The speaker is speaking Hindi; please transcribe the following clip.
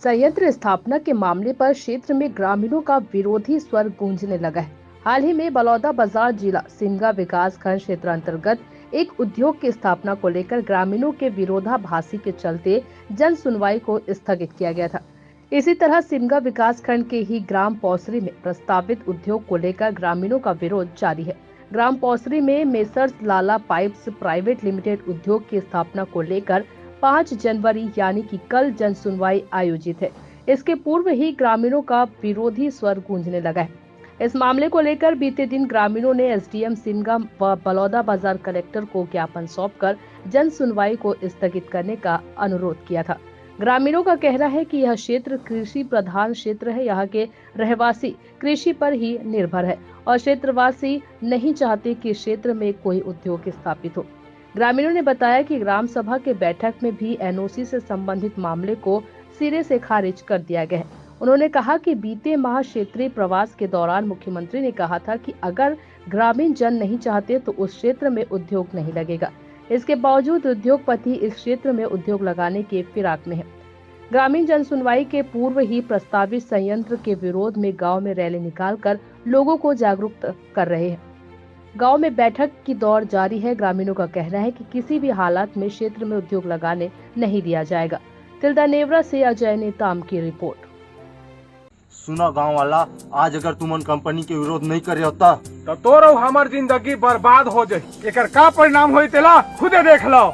संयंत्र स्थापना के मामले पर क्षेत्र में ग्रामीणों का विरोधी स्वर गूंजने लगा है। हाल ही में बलौदा बाजार जिला सिमगा विकास खंड क्षेत्र अंतर्गत एक उद्योग की स्थापना को लेकर ग्रामीणों के विरोधाभासी के चलते जन सुनवाई को स्थगित किया गया था। इसी तरह सिमगा विकास खंड के ही ग्राम पौसरी में प्रस्तावित उद्योग को लेकर ग्रामीणों का विरोध जारी है। ग्राम पौसरी में मेसर्स लाला पाइप्स प्राइवेट लिमिटेड उद्योग की स्थापना को लेकर 5 जनवरी यानी कि कल जन सुनवाई आयोजित है। इसके पूर्व ही ग्रामीणों का विरोधी स्वर गूंजने लगा है। इस मामले को लेकर बीते दिन ग्रामीणों ने एसडीएम सिमगा व बलौदा बाजार कलेक्टर को ज्ञापन सौंपकर जन सुनवाई को स्थगित करने का अनुरोध किया था। ग्रामीणों का कहना है कि यह क्षेत्र कृषि प्रधान क्षेत्र है। यहाँ के रहवासी कृषि पर ही निर्भर है और क्षेत्रवासी नहीं चाहते कि क्षेत्र में कोई उद्योग स्थापित हो। ग्रामीणों ने बताया कि ग्राम सभा के बैठक में भी एनओसी से संबंधित मामले को सिरे से खारिज कर दिया गया है। उन्होंने कहा कि बीते माह क्षेत्रीय प्रवास के दौरान मुख्यमंत्री ने कहा था कि अगर ग्रामीण जन नहीं चाहते तो उस क्षेत्र में उद्योग नहीं लगेगा। इसके बावजूद उद्योगपति इस क्षेत्र में उद्योग लगाने के फिराक में है। ग्रामीण जन सुनवाई के पूर्व ही प्रस्तावित संयंत्र के विरोध में गांव में रैली निकालकर लोगों को जागरूक कर रहे हैं। गांव में बैठक की दौड़ जारी है। ग्रामीणों का कहना है कि किसी भी हालात में क्षेत्र में उद्योग लगाने नहीं दिया जाएगा। तिलदा नेवरा से अजय नेताम की रिपोर्ट। सुना गांव वाला, आज अगर तुमन कंपनी के विरोध नहीं करे होता तो तोरो हमार जिंदगी बर्बाद हो जाए। एकर का परिणाम होई तेला खुदे देख लो।